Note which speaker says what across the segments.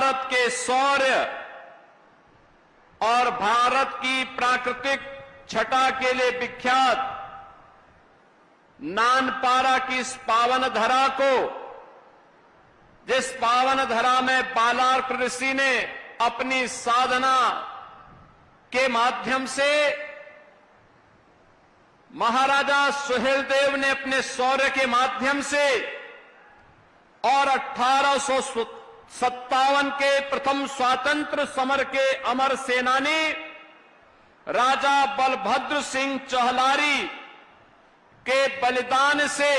Speaker 1: भारत के शौर्य और भारत की प्राकृतिक छटा के लिए विख्यात नानपारा की इस पावन धरा को, जिस पावन धरा में बालार्क ऋषि ने अपनी साधना के माध्यम से, महाराजा सुहेलदेव ने अपने शौर्य के माध्यम से और 1857 के प्रथम स्वातंत्र समर के अमर सेनानी राजा बलभद्र सिंह चहलारी के बलिदान से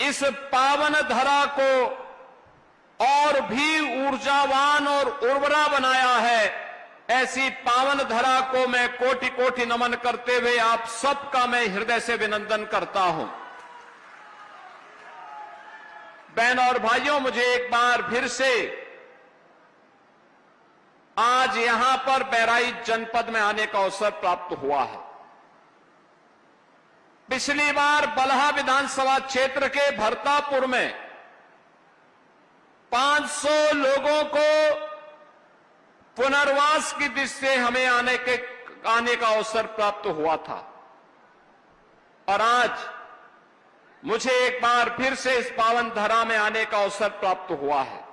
Speaker 1: इस पावन धरा को और भी ऊर्जावान और उर्वरा बनाया है। ऐसी पावन धरा को मैं कोटि कोटि नमन करते हुए आप सबका मैं हृदय से अभिनंदन करता हूं। बहन और भाइयों, मुझे एक बार फिर से आज यहां पर बहराइच जनपद में आने का अवसर प्राप्त हुआ है। पिछली बार बलहा विधानसभा क्षेत्र के भरतापुर में 500 लोगों को पुनर्वास की दृष्टि से हमें आने का अवसर प्राप्त हुआ था और आज मुझे एक बार फिर से इस पावन धरा में आने का अवसर प्राप्त हुआ है।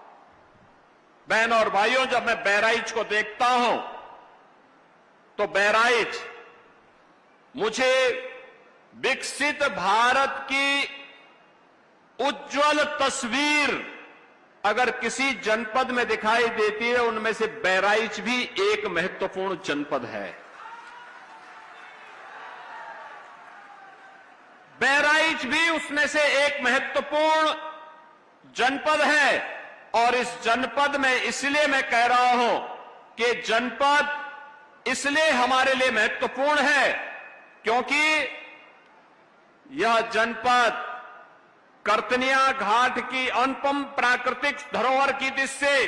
Speaker 1: बहन और भाइयों, जब मैं बहराइच को देखता हूं तो बहराइच मुझे विकसित भारत की उज्जवल तस्वीर अगर किसी जनपद में दिखाई देती है, उनमें से बहराइच भी एक महत्वपूर्ण जनपद है। बहराइच भी उसमें से एक महत्वपूर्ण जनपद है और इस जनपद में इसलिए मैं कह रहा हूं कि जनपद इसलिए हमारे लिए महत्वपूर्ण है क्योंकि यह जनपद करतनिया घाट की अनुपम प्राकृतिक धरोहर की दृष्टि से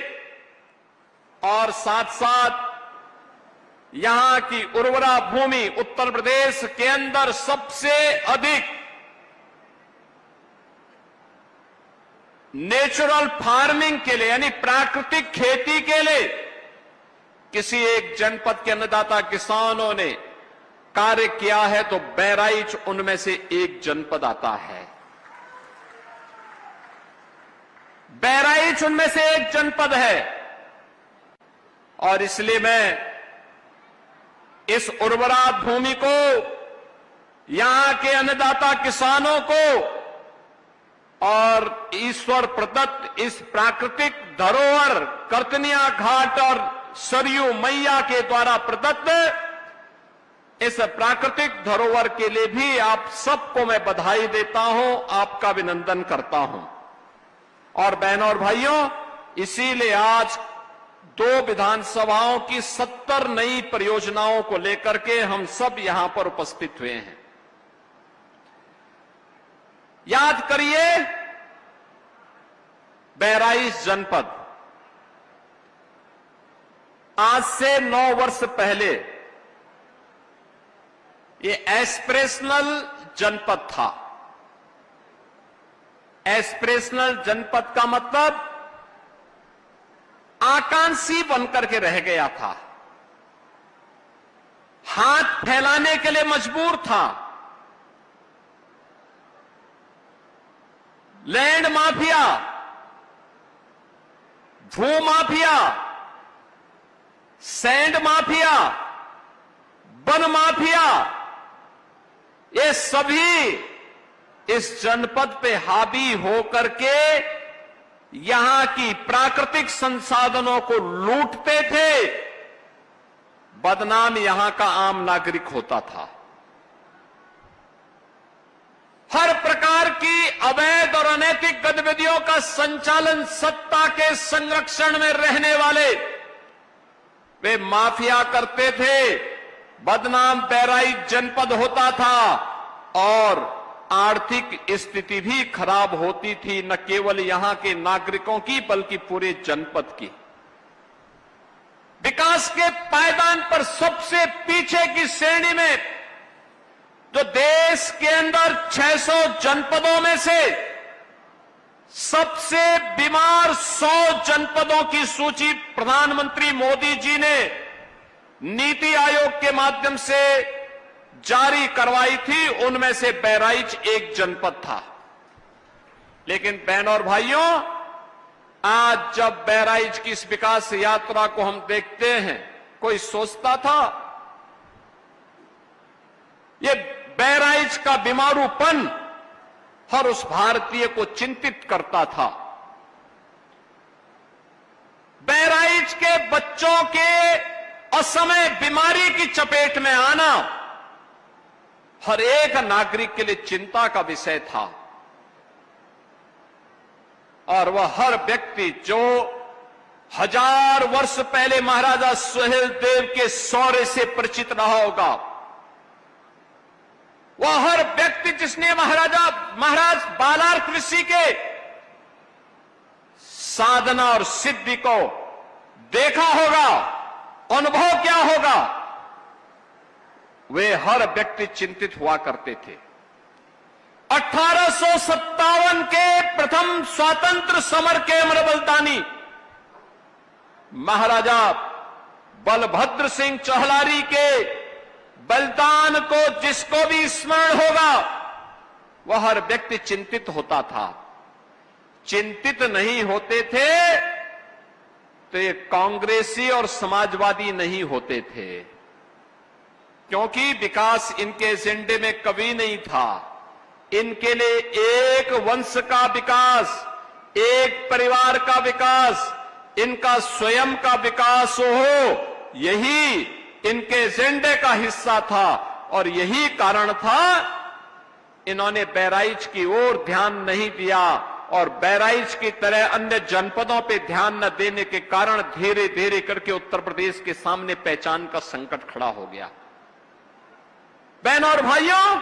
Speaker 1: और साथ साथ यहां की उर्वरा भूमि उत्तर प्रदेश के अंदर सबसे अधिक नेचुरल फार्मिंग के लिए यानी प्राकृतिक खेती के लिए किसी एक जनपद के अन्नदाता किसानों ने कार्य किया है तो बहराइच उनमें से एक जनपद आता है। बहराइच उनमें से एक जनपद है और इसलिए मैं इस उर्वरा भूमि को, यहां के अन्नदाता किसानों को और ईश्वर प्रदत्त इस प्राकृतिक धरोहर करतनिया घाट और सरयू मैया के द्वारा प्रदत्त इस प्राकृतिक धरोहर के लिए भी आप सबको मैं बधाई देता हूं, आपका अभिनंदन करता हूं। और बहनों और भाइयों, इसीलिए आज 2 विधानसभाओं की 70 नई परियोजनाओं को लेकर के हम सब यहां पर उपस्थित हुए हैं। याद करिए, बहराइच जनपद आज से 9 वर्ष पहले ये एस्पिरेशनल जनपद था। एस्पिरेशनल जनपद का मतलब आकांक्षी बनकर के रह गया था, हाथ फैलाने के लिए मजबूर था। लैंड माफिया, भू mafia, sand mafia, one mafia, ये सभी इस जनपद पे हावी होकर के यहां की प्राकृतिक संसाधनों को लूटते थे। बदनाम यहां का आम नागरिक होता था। हर प्रकार की अवैध और अनैतिक गतिविधियों का संचालन सत्ता के संरक्षण में रहने वाले वे माफिया करते थे। बदनाम बहराइच जनपद होता था और आर्थिक स्थिति भी खराब होती थी, न केवल यहां के नागरिकों की बल्कि पूरे जनपद की। विकास के पायदान पर सबसे पीछे की श्रेणी में जो देश के अंदर 600 जनपदों में से सबसे बीमार 100 जनपदों की सूची प्रधानमंत्री मोदी जी ने नीति आयोग के माध्यम से जारी करवाई थी। उनमें से बहराइच एक जनपद था। लेकिन बहनों और भाइयों, आज जब बहराइच की इस विकास यात्रा को हम देखते हैं, कोई सोचता था ये बहराइच का बीमारूपन हर उस भारतीय को चिंतित करता था। बहराइच के बच्चों के असमय बीमारी की चपेट में आना हर एक नागरिक के लिए चिंता का विषय था। और वह हर व्यक्ति जो 1000 वर्ष पहले महाराजा सुहेलदेव के शौर्य से परिचित रहा होगा, वह हर व्यक्ति जिसने महाराज बालार्क ऋषि के साधना और सिद्धि को देखा होगा, अनुभव क्या होगा, वे हर व्यक्ति चिंतित हुआ करते थे। 1857 के प्रथम स्वातंत्र समर के अमर बलिदानी महाराजा बलभद्र सिंह चौहलारी के बलिदान को जिसको भी स्मरण होगा, वह हर व्यक्ति चिंतित होता था। चिंतित नहीं होते थे तो ये कांग्रेसी और समाजवादी नहीं होते थे, क्योंकि विकास इनके एजेंडे में कभी नहीं था। इनके लिए एक वंश का विकास, एक परिवार का विकास, इनका स्वयं का विकास हो, यही इनके एजेंडे का हिस्सा था। और यही कारण था इन्होंने बहराइच की ओर ध्यान नहीं दिया, और बहराइच की तरह अन्य जनपदों पे ध्यान न देने के कारण धीरे धीरे करके उत्तर प्रदेश के सामने पहचान का संकट खड़ा हो गया। बहनों और भाइयों,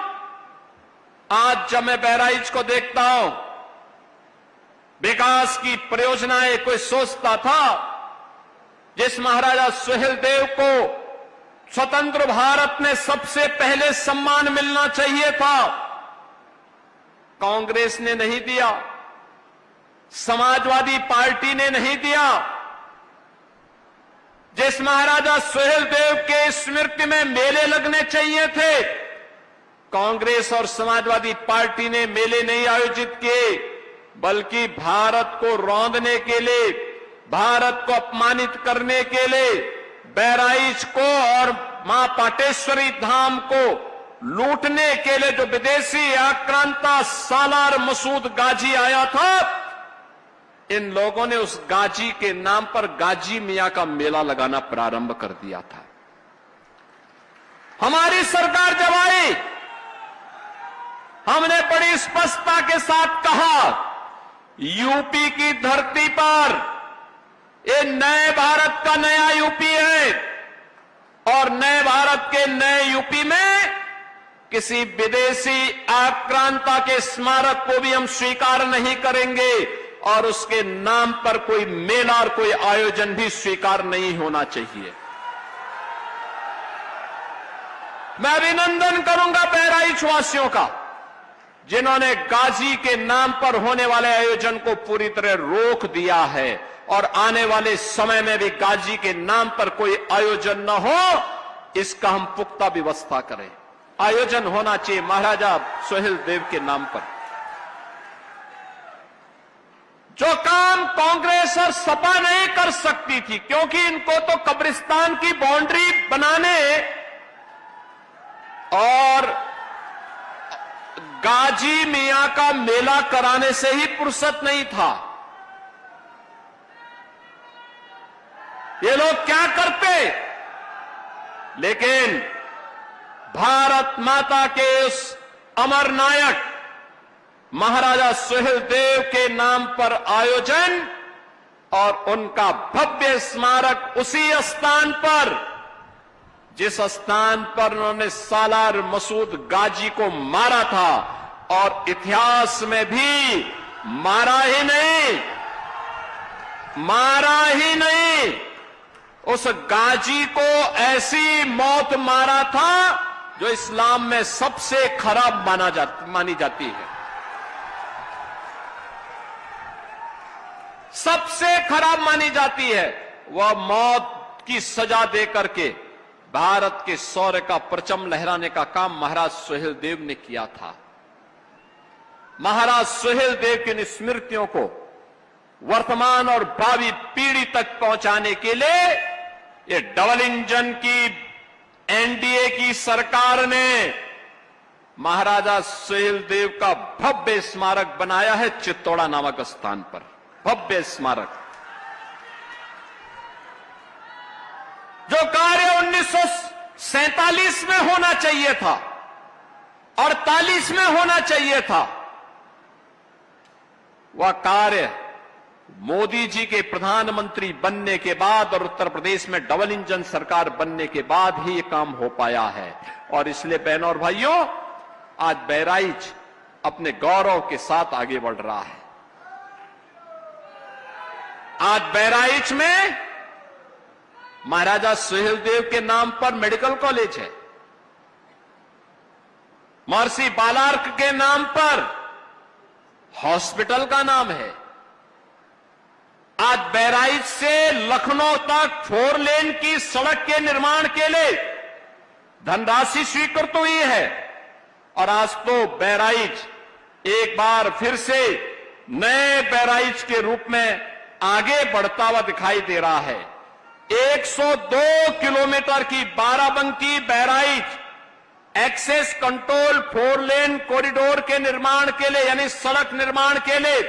Speaker 1: आज जब मैं बहराइच को देखता हूं, विकास की परियोजनाएं कोई सोचता था जिस महाराजा सुहेलदेव को स्वतंत्र भारत में सबसे पहले सम्मान मिलना चाहिए था, कांग्रेस ने नहीं दिया, समाजवादी पार्टी ने नहीं दिया। जिस महाराजा सुहेलदेव के स्मृति में मेले लगने चाहिए थे, कांग्रेस और समाजवादी पार्टी ने मेले नहीं आयोजित किए, बल्कि भारत को रौंदने के लिए, भारत को अपमानित करने के लिए, बहराइच को और मां पाटेश्वरी धाम को लूटने के लिए जो विदेशी आक्रांता सालार मसूद गाजी आया था, इन लोगों ने उस गाजी के नाम पर गाजी मियां का मेला लगाना प्रारंभ कर दिया था। हमारी सरकार जब आई, हमने बड़ी स्पष्टता के साथ कहा, यूपी की धरती पर ये नए भारत का नया यूपी है, और नए भारत के नए यूपी में किसी विदेशी आक्रांता के स्मारक को भी हम स्वीकार नहीं करेंगे, और उसके नाम पर कोई मेला और कोई आयोजन भी स्वीकार नहीं होना चाहिए। मैं अभिनंदन करूंगा बहराइच वासियों का, जिन्होंने गाजी के नाम पर होने वाले आयोजन को पूरी तरह रोक दिया है, और आने वाले समय में भी गाजी के नाम पर कोई आयोजन न हो, इसका हम पुख्ता व्यवस्था करें। आयोजन होना चाहिए महाराजा सुहेलदेव के नाम पर। जो काम कांग्रेस और सपा नहीं कर सकती थी, क्योंकि इनको तो कब्रिस्तान की बाउंड्री बनाने और गाजी मियां का मेला कराने से ही फुर्सत नहीं था। ये लोग क्या करते, लेकिन भारत माता के उस अमर नायक महाराजा सुहेलदेव के नाम पर आयोजन और उनका भव्य स्मारक उसी स्थान पर, जिस स्थान पर उन्होंने सालार मसूद गाजी को मारा था, और इतिहास में भी मारा ही नहीं, उस गाजी को ऐसी मौत मारा था जो इस्लाम में सबसे खराब मानी जाती है। सबसे खराब मानी जाती है, वह मौत की सजा दे करके भारत के शौर्य का परचम लहराने का काम महाराज सुहेलदेव ने किया था। महाराज सुहेलदेव की स्मृतियों को वर्तमान और भावी पीढ़ी तक पहुंचाने के लिए ये डबल इंजन की एनडीए की सरकार ने महाराजा सुहेलदेव का भव्य स्मारक बनाया है चित्तौड़ा नामक स्थान पर। भव्य स्मारक, जो कार्य 1947 में होना चाहिए था, 48 में होना चाहिए था, वह कार्य मोदी जी के प्रधानमंत्री बनने के बाद और उत्तर प्रदेश में डबल इंजन सरकार बनने के बाद ही यह काम हो पाया है। और इसलिए बहनों और भाइयों, आज बहराइच अपने गौरव के साथ आगे बढ़ रहा है। आज बहराइच में महाराजा सुहेलदेव के नाम पर मेडिकल कॉलेज है, महर्षि बालार्क के नाम पर हॉस्पिटल का नाम है। आज बहराइच से लखनऊ तक 4 लेन की सड़क के निर्माण के लिए धनराशि स्वीकृत हुई है और आज तो बहराइच एक बार फिर से नए बहराइच के रूप में आगे बढ़ता हुआ दिखाई दे रहा है। 102 किलोमीटर की बाराबंकी बहराइच एक्सेस कंट्रोल 4 लेन कॉरिडोर के निर्माण के लिए, यानी सड़क निर्माण के लिए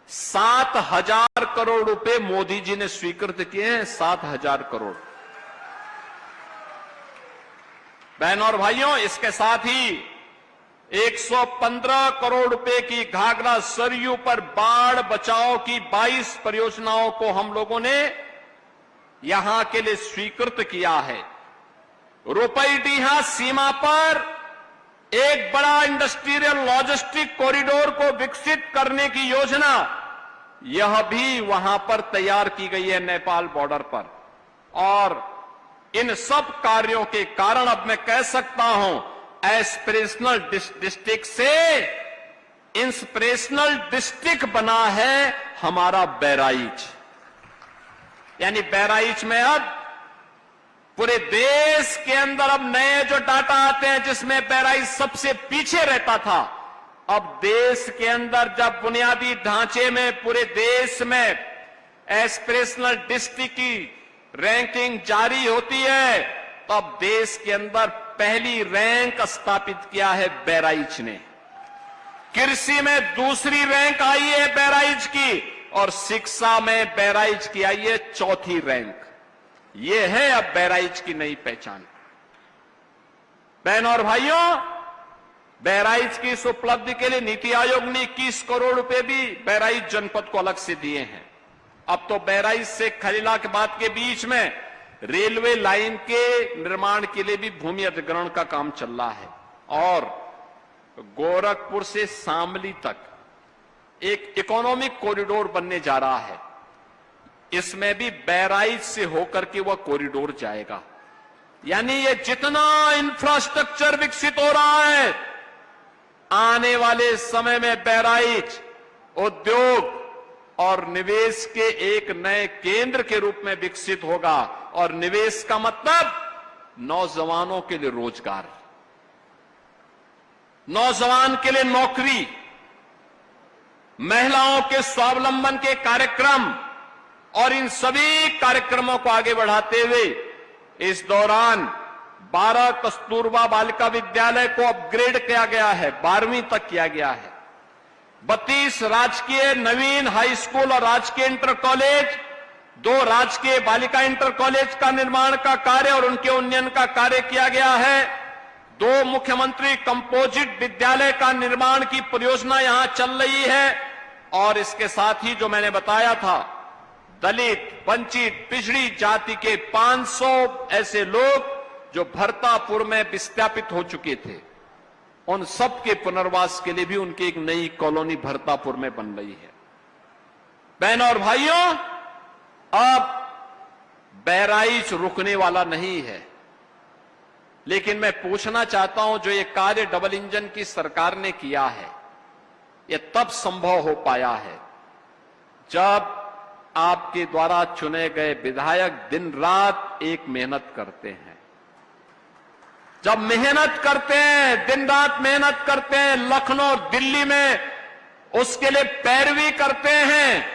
Speaker 1: 7,000 करोड़ रुपए मोदी जी ने स्वीकृत किए हैं। 7,000 करोड़। बहनों और भाइयों, इसके साथ ही 115 करोड़ रुपए की घाघरा सरयू पर बाढ़ बचाव की 22 परियोजनाओं को हम लोगों ने यहां के लिए स्वीकृत किया है। रुपईडीहा सीमा पर एक बड़ा इंडस्ट्रियल लॉजिस्टिक कॉरिडोर को विकसित करने की योजना, यह भी वहां पर तैयार की गई है नेपाल बॉर्डर पर। और इन सब कार्यों के कारण अब मैं कह सकता हूं, एस्पिरेशनल डिस्ट्रिक्ट से इंस्पिरेशनल डिस्ट्रिक्ट बना है हमारा बहराइच। यानी बहराइच में अब पूरे देश के अंदर अब नए जो डाटा आते हैं, जिसमें बहराइच सबसे पीछे रहता था, अब देश के अंदर जब बुनियादी ढांचे में पूरे देश में एस्पिरेशनल डिस्ट्रिक्ट की रैंकिंग जारी होती है, तब देश के अंदर पहली रैंक स्थापित किया है बहराइच ने। कृषि में दूसरी रैंक आई है बहराइच की, और शिक्षा में बहराइच की आई है 4थी रैंक। ये है अब बहराइच की नई पहचान। बहनों और भाइयों, बहराइच की इस उपलब्धि के लिए नीति आयोग ने 21 करोड़ रुपए भी बहराइच जनपद को अलग से दिए हैं। अब तो बहराइच से खलीलाबाद के बीच में रेलवे लाइन के निर्माण के लिए भी भूमि अधिग्रहण का काम चल रहा है, और गोरखपुर से शामली तक एक इकोनॉमिक कॉरिडोर बनने जा रहा है। इसमें भी बहराइच से होकर के वह कॉरिडोर जाएगा। यानी ये जितना इंफ्रास्ट्रक्चर विकसित हो रहा है, आने वाले समय में बहराइच उद्योग और निवेश के एक नए केंद्र के रूप में विकसित होगा। और निवेश का मतलब नौजवानों के लिए रोजगार, नौजवान के लिए नौकरी, महिलाओं के स्वावलंबन के कार्यक्रम, और इन सभी कार्यक्रमों को आगे बढ़ाते हुए इस दौरान 12 कस्तूरबा बालिका विद्यालय को अपग्रेड किया गया है, 12वीं तक किया गया है। 32 राजकीय नवीन हाई स्कूल और राजकीय इंटर कॉलेज, 2 राजकीय बालिका इंटर कॉलेज का निर्माण का कार्य और उनके उन्नयन का कार्य किया गया है। 2 मुख्यमंत्री कंपोजिट विद्यालय का निर्माण की परियोजना यहां चल रही है। और इसके साथ ही जो मैंने बताया था, दलित, वंचित, पिछड़ी जाति के 500 ऐसे लोग जो भरतापुर में विस्थापित हो चुके थे, उन सब के पुनर्वास के लिए भी उनकी एक नई कॉलोनी भरतापुर में बन रही है। बहनों और भाइयों, अब बहराइच रुकने वाला नहीं है। लेकिन मैं पूछना चाहता हूं, जो ये कार्य डबल इंजन की सरकार ने किया है, यह तब संभव हो पाया है जब आपके द्वारा चुने गए विधायक दिन रात एक मेहनत करते हैं, जब मेहनत करते हैं, दिन रात मेहनत करते हैं, लखनऊ दिल्ली में उसके लिए पैरवी करते हैं,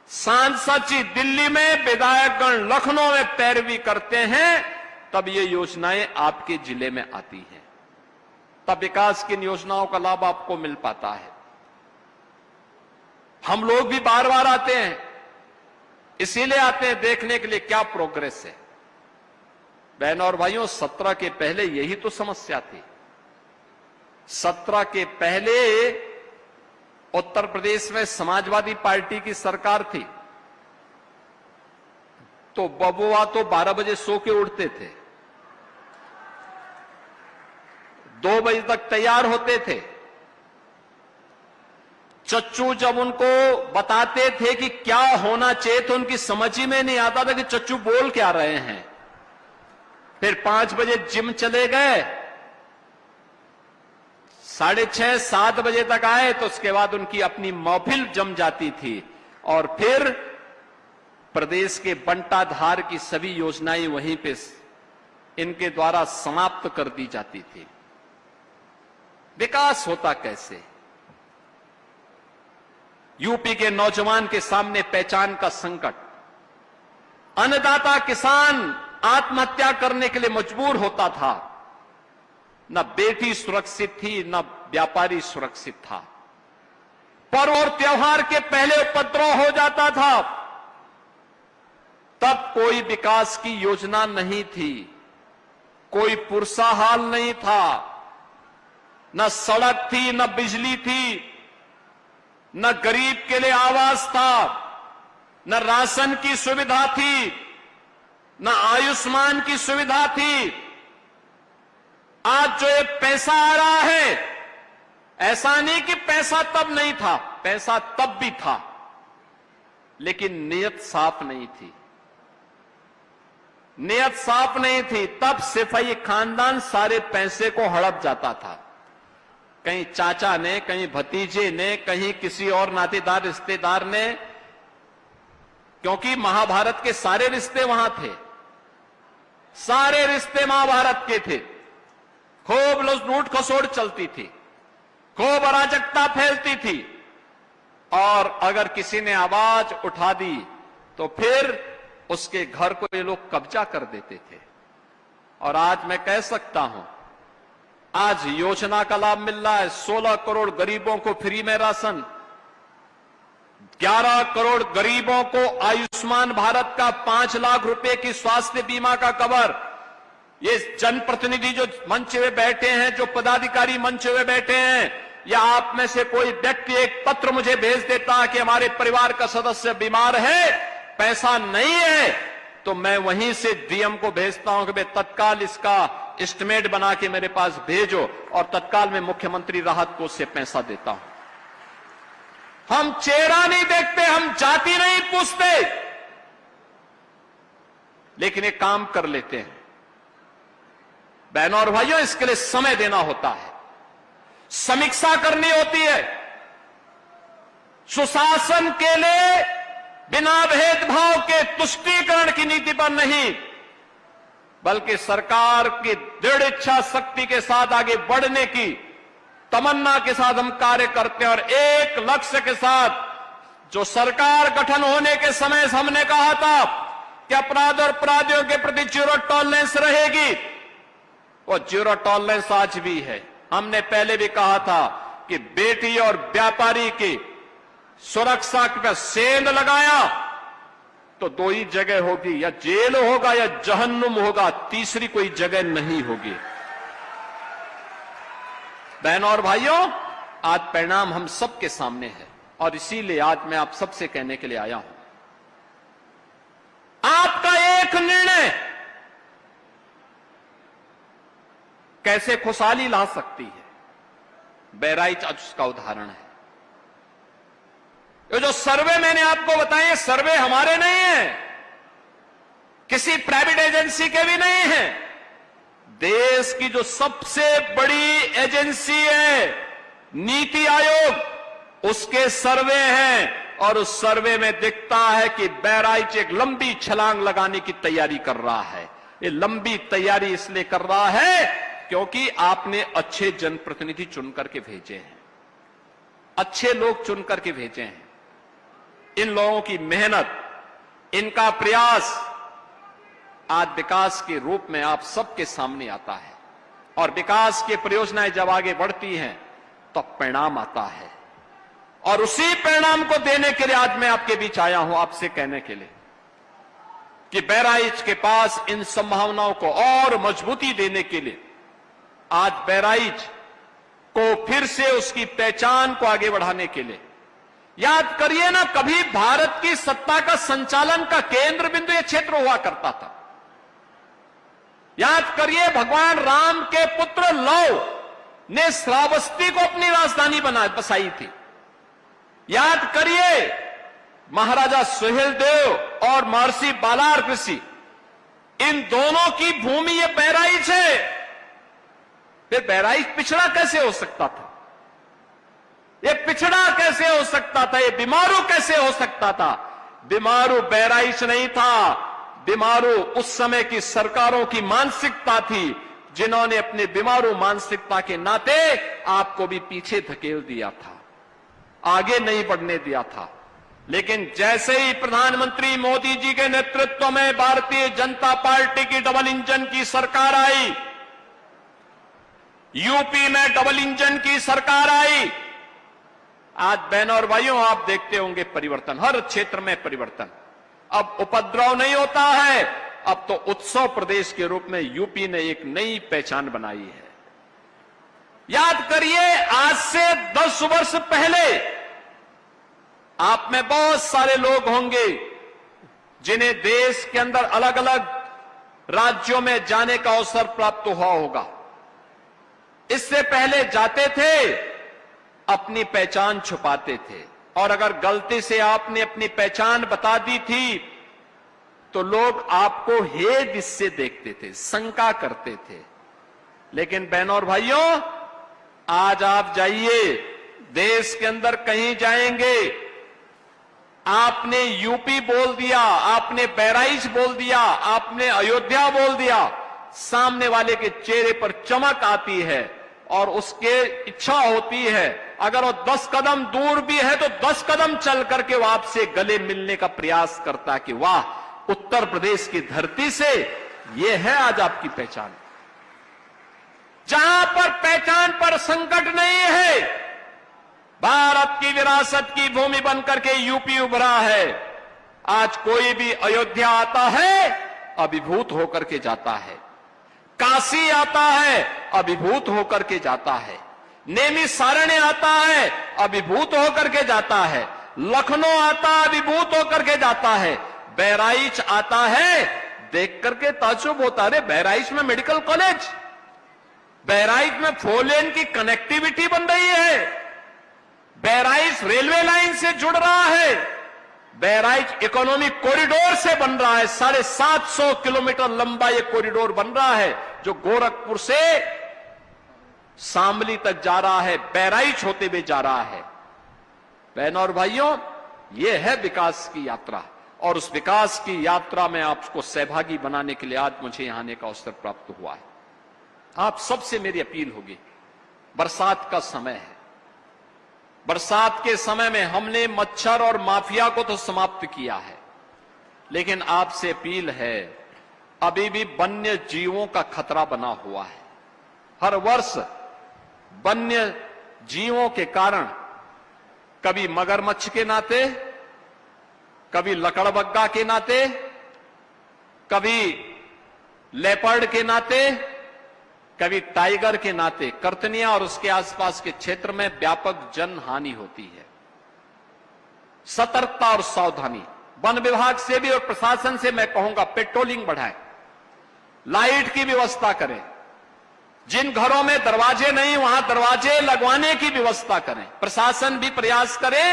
Speaker 1: सांसद दिल्ली में, विधायकगण लखनऊ में पैरवी करते हैं, तब ये योजनाएं आपके जिले में आती हैं, तब विकास की योजनाओं का लाभ आपको मिल पाता है। हम लोग भी बार बार आते हैं, इसीलिए आते हैं देखने के लिए क्या प्रोग्रेस है। बहनों और भाइयों, 17 के पहले यही तो समस्या थी। 17 के पहले उत्तर प्रदेश में समाजवादी पार्टी की सरकार थी, तो बबुआ तो 12 बजे सो के उठते थे, 2 बजे तक तैयार होते थे। चच्चू जब उनको बताते थे कि क्या होना चाहिए तो उनकी समझ ही में नहीं आता था कि चच्चू बोल क्या रहे हैं। फिर 5 बजे जिम चले गए, 6:30 7 बजे तक आए तो उसके बाद उनकी अपनी महफिल जम जाती थी और फिर प्रदेश के बंटाधार की सभी योजनाएं वहीं पे इनके द्वारा समाप्त कर दी जाती थी। विकास होता कैसे? यूपी के नौजवान के सामने पहचान का संकट, अन्नदाता किसान आत्महत्या करने के लिए मजबूर होता था, न बेटी सुरक्षित थी न व्यापारी सुरक्षित था, पर्व और त्योहार के पहले उपद्रव हो जाता था, तब कोई विकास की योजना नहीं थी, कोई पुरसाहाल नहीं था, न सड़क थी न बिजली थी, न गरीब के लिए आवास था, न राशन की सुविधा थी, न आयुष्मान की सुविधा थी। आज जो ये पैसा आ रहा है, ऐसा नहीं कि पैसा तब नहीं था, पैसा तब भी था, लेकिन नीयत साफ नहीं थी। नीयत साफ नहीं थी, तब सिपाही खानदान सारे पैसे को हड़प जाता था। कहीं चाचा ने, कहीं भतीजे ने, कहीं किसी और नातेदार रिश्तेदार ने, क्योंकि महाभारत के सारे रिश्ते वहां थे, सारे रिश्ते महाभारत के थे। खूब लूट खसोड़ चलती थी, खूब अराजकता फैलती थी, और अगर किसी ने आवाज उठा दी तो फिर उसके घर को ये लोग कब्जा कर देते थे। और आज मैं कह सकता हूं, आज योजना का लाभ मिल रहा है। 16 करोड़ गरीबों को फ्री में राशन, 11 करोड़ गरीबों को आयुष्मान भारत का 5 लाख रुपए की स्वास्थ्य बीमा का कवर। ये जनप्रतिनिधि जो मंच में बैठे हैं, जो पदाधिकारी मंच में बैठे हैं, या आप में से कोई व्यक्ति एक पत्र मुझे भेज देता कि हमारे परिवार का सदस्य बीमार है, पैसा नहीं है, तो मैं वहीं से डीएम को भेजता हूं कि भाई तत्काल इसका एस्टिमेट बना के मेरे पास भेजो, और तत्काल में मुख्यमंत्री राहत कोष से पैसा देता हूं। हम चेहरा नहीं देखते, हम जाति नहीं पूछते, लेकिन एक काम कर लेते हैं। बहनों और भाइयों, इसके लिए समय देना होता है, समीक्षा करनी होती है। सुशासन के लिए बिना भेदभाव के तुष्टीकरण की नीति पर नहीं, बल्कि सरकार की दृढ़ इच्छा शक्ति के साथ आगे बढ़ने की तमन्ना के साथ हम कार्य करते हैं। और एक लक्ष्य के साथ, जो सरकार गठन होने के समय हमने कहा था कि अपराध और अपराधियों के प्रति जीरो टॉलरेंस रहेगी, वो जीरो टॉलरेंस आज भी है। हमने पहले भी कहा था कि बेटी और व्यापारी की सुरक्षा पर सेंध लगाया तो 2 ही जगह होगी, या जेल होगा या जहन्नुम होगा, तीसरी कोई जगह नहीं होगी। बहनों और भाइयों, आज परिणाम हम सबके सामने है, और इसीलिए आज मैं आप सबसे कहने के लिए आया हूं, आपका एक निर्णय कैसे खुशहाली ला सकती है। बहराइच आज उसका उदाहरण है। ये जो सर्वे मैंने आपको बताए, सर्वे हमारे नहीं है, किसी प्राइवेट एजेंसी के भी नहीं है, देश की जो सबसे बड़ी एजेंसी है नीति आयोग, उसके सर्वे हैं, और उस सर्वे में दिखता है कि बहराइच एक लंबी छलांग लगाने की तैयारी कर रहा है। ये लंबी तैयारी इसलिए कर रहा है क्योंकि आपने अच्छे जनप्रतिनिधि चुन करके भेजे हैं, अच्छे लोग चुन करके भेजे हैं। इन लोगों की मेहनत, इनका प्रयास आज विकास के रूप में आप सबके सामने आता है, और विकास की परियोजनाएं जब आगे बढ़ती हैं तो परिणाम आता है, और उसी परिणाम को देने के लिए आज मैं आपके बीच आया हूं, आपसे कहने के लिए कि बहराइच के पास इन संभावनाओं को और मजबूती देने के लिए आज बहराइच को फिर से उसकी पहचान को आगे बढ़ाने के लिए, याद करिए ना, कभी भारत की सत्ता का संचालन का केंद्र बिंदु यह क्षेत्र हुआ करता था। याद करिए, भगवान राम के पुत्र लव ने श्रावस्ती को अपनी राजधानी बसाई थी। याद करिए, महाराजा सुहेलदेव और महर्षि बालार ऋषि, इन दोनों की भूमि ये बहराइच है। फिर बहराइच पिछड़ा कैसे हो सकता था? ये पिछड़ा कैसे हो सकता था? ये बीमारू कैसे हो सकता था? बीमारू बहराइच नहीं था, बीमारू उस समय की सरकारों की मानसिकता थी, जिन्होंने अपने बीमारू मानसिकता के नाते आपको भी पीछे धकेल दिया था, आगे नहीं बढ़ने दिया था। लेकिन जैसे ही प्रधानमंत्री मोदी जी के नेतृत्व में भारतीय जनता पार्टी की डबल इंजन की सरकार आई, यूपी में डबल इंजन की सरकार आई, आज बहनों और भाइयों आप देखते होंगे परिवर्तन, हर क्षेत्र में परिवर्तन। अब उपद्रव नहीं होता है, अब तो उत्सव प्रदेश के रूप में यूपी ने एक नई पहचान बनाई है। याद करिए, आज से 10 वर्ष पहले आप में बहुत सारे लोग होंगे जिन्हें देश के अंदर अलग अलग राज्यों में जाने का अवसर प्राप्त हुआ होगा। इससे पहले जाते थे, अपनी पहचान छुपाते थे, और अगर गलती से आपने अपनी पहचान बता दी थी तो लोग आपको हेद इससे देखते थे, शंका करते थे। लेकिन बहनों और भाइयों, आज आप जाइए, देश के अंदर कहीं जाएंगे, आपने यूपी बोल दिया, आपने बहराइच बोल दिया, आपने अयोध्या बोल दिया, सामने वाले के चेहरे पर चमक आती है और उसके इच्छा होती है, अगर वो 10 कदम दूर भी है तो 10 कदम चल करके वो आपसे गले मिलने का प्रयास करता है कि वाह, उत्तर प्रदेश की धरती से ये है आज आपकी पहचान। जहां पर पहचान पर संकट नहीं है, भारत की विरासत की भूमि बनकर के यूपी उभरा है। आज कोई भी अयोध्या आता है, अभिभूत होकर के जाता है, काशी आता है, अभिभूत होकर के जाता है, नैमिषारण्य आता है, अभिभूत होकर के जाता है, लखनऊ आता है, अभिभूत होकर के जाता है, बहराइच आता है, देख करके ताज्जुब होता है, बहराइच में मेडिकल कॉलेज, बहराइच में 4 लेन की कनेक्टिविटी बन रही है, बहराइच रेलवे लाइन से जुड़ रहा है, बहराइच इकोनॉमिक कॉरिडोर से बन रहा है, 750 किलोमीटर लंबा यह कॉरिडोर बन रहा है जो गोरखपुर से शामली तक जा रहा है, बहराइच होते हुए जा रहा है। बहनों और भाइयों, यह है विकास की यात्रा, और उस विकास की यात्रा में आपको सहभागी बनाने के लिए आज मुझे यहां आने का अवसर प्राप्त हुआ है। आप सबसे मेरी अपील होगी, बरसात का समय है, बरसात के समय में हमने मच्छर और माफिया को तो समाप्त किया है, लेकिन आपसे अपील है, अभी भी वन्य जीवों का खतरा बना हुआ है। हर वर्ष वन्य जीवों के कारण, कभी मगरमच्छ के नाते, कभी लकड़बग्गा के नाते, कभी लेपर्ड के नाते, कभी टाइगर के नाते कर्तनिया और उसके आसपास के क्षेत्र में व्यापक जन हानि होती है। सतर्कता और सावधानी, वन विभाग से भी और प्रशासन से मैं कहूंगा, पेट्रोलिंग बढ़ाएं, लाइट की व्यवस्था करें, जिन घरों में दरवाजे नहीं वहां दरवाजे लगवाने की व्यवस्था करें, प्रशासन भी प्रयास करे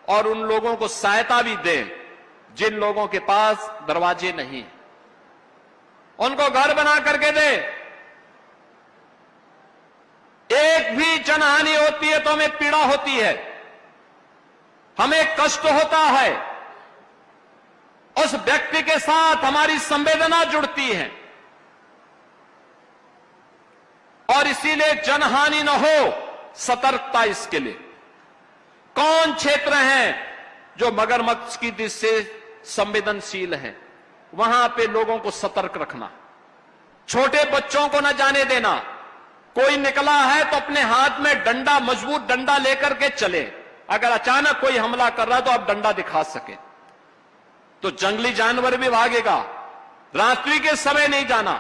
Speaker 1: और उन लोगों को सहायता भी दें जिन लोगों के पास दरवाजे नहीं, उनको घर बना करके दें। एक भी जनहानि होती है तो हमें पीड़ा होती है, हमें कष्ट होता है, उस व्यक्ति के साथ हमारी संवेदना जुड़ती है और इसीलिए जनहानि न हो, सतर्कता इसके लिए। कौन क्षेत्र हैं जो मगरमच्छ की दृष्टि से संवेदनशील हैं, वहां पे लोगों को सतर्क रखना, छोटे बच्चों को न जाने देना। कोई निकला है तो अपने हाथ में डंडा, मजबूत डंडा लेकर के चले। अगर अचानक कोई हमला कर रहा है तो आप डंडा दिखा सके, तो जंगली जानवर भी भागेगा। रात्रि के समय नहीं जाना,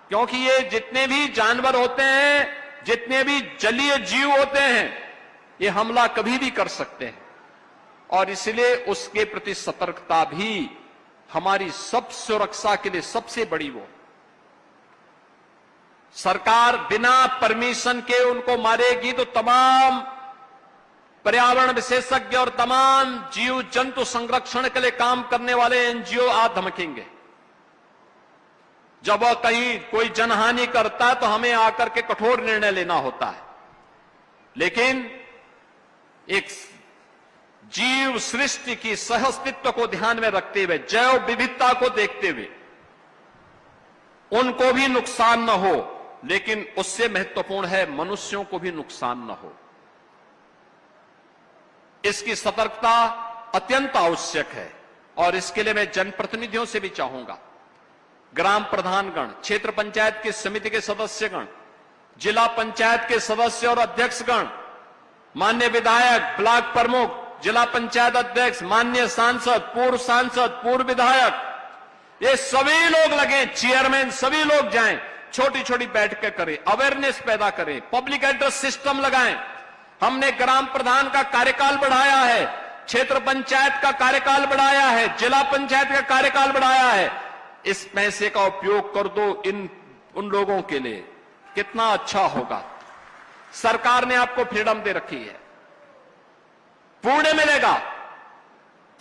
Speaker 1: क्योंकि ये जितने भी जानवर होते हैं, जितने भी जलीय जीव होते हैं, ये हमला कभी भी कर सकते हैं और इसलिए उसके प्रति सतर्कता भी हमारी सब सुरक्षा के लिए सबसे बड़ी वो। सरकार बिना परमिशन के उनको मारेगी तो तमाम पर्यावरण विशेषज्ञ और तमाम जीव जंतु संरक्षण के लिए काम करने वाले एनजीओ आ धमकेंगे। जब वह कहीं कोई जनहानि करता है तो हमें आकर के कठोर निर्णय लेना होता है, लेकिन एक जीव सृष्टि की सहअस्तित्व को ध्यान में रखते हुए, जैव विविधता को देखते हुए, उनको भी नुकसान न हो, लेकिन उससे महत्वपूर्ण है मनुष्यों को भी नुकसान न हो। इसकी सतर्कता अत्यंत आवश्यक है और इसके लिए मैं जनप्रतिनिधियों से भी चाहूंगा, ग्राम प्रधानगण, क्षेत्र पंचायत की समिति के सदस्यगण, जिला पंचायत के सदस्य और अध्यक्षगण, माननीय विधायक, ब्लॉक प्रमुख, जिला पंचायत अध्यक्ष, माननीय सांसद, पूर्व विधायक, ये सभी लोग लगे, चेयरमैन, सभी लोग जाएं, छोटी छोटी बैठकें करें, अवेयरनेस पैदा करें, पब्लिक एड्रेस सिस्टम लगाएं। हमने ग्राम प्रधान का कार्यकाल बढ़ाया है, क्षेत्र पंचायत का कार्यकाल बढ़ाया है, जिला पंचायत का कार्यकाल बढ़ाया है। इस पैसे का उपयोग कर दो उन लोगों के लिए, कितना अच्छा होगा। सरकार ने आपको फ्रीडम दे रखी है, पुण्य मिलेगा।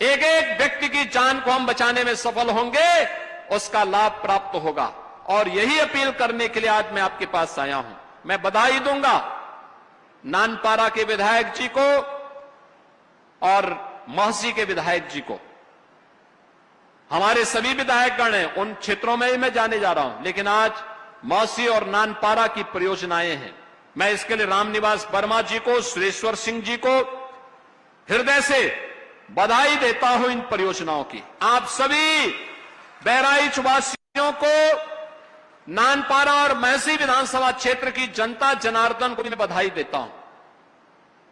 Speaker 1: एक एक व्यक्ति की जान को हम बचाने में सफल होंगे, उसका लाभ प्राप्त होगा और यही अपील करने के लिए आज मैं आपके पास आया हूं। मैं बधाई दूंगा नानपारा के विधायक जी को और महसी के विधायक जी को। हमारे सभी विधायकगण हैं, उन क्षेत्रों में ही मैं जाने जा रहा हूं, लेकिन आज महसी और नानपारा की परियोजनाएं हैं। मैं इसके लिए रामनिवास वर्मा जी को, सुरेश्वर सिंह जी को हृदय से बधाई देता हूं इन परियोजनाओं की। आप सभी बहराइच वासियों को, नानपारा और महसी विधानसभा क्षेत्र की जनता जनार्दन को भी मैं बधाई देता हूं।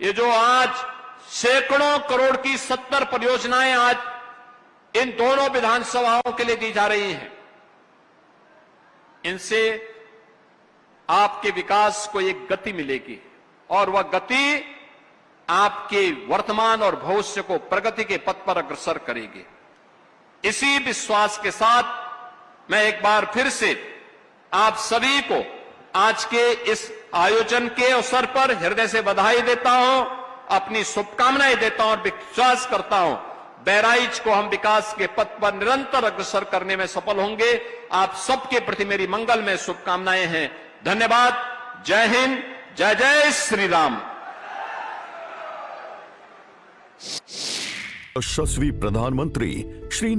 Speaker 1: ये जो आज सैकड़ों करोड़ की 70 परियोजनाएं आज इन दोनों विधानसभाओं के लिए दी जा रही हैं, इनसे आपके विकास को एक गति मिलेगी और वह गति आपके वर्तमान और भविष्य को प्रगति के पथ पर अग्रसर करेगी। इसी विश्वास के साथ मैं एक बार फिर से आप सभी को आज के इस आयोजन के अवसर पर हृदय से बधाई देता हूं, अपनी शुभकामनाएं देता हूं और विश्वास करता हूं बहराइच को हम विकास के पथ पर निरंतर अग्रसर करने में सफल होंगे। आप सबके प्रति मेरी मंगल में शुभकामनाएं हैं। धन्यवाद। जय हिंद, जय जय श्री राम।
Speaker 2: यशस्वी प्रधानमंत्री श्री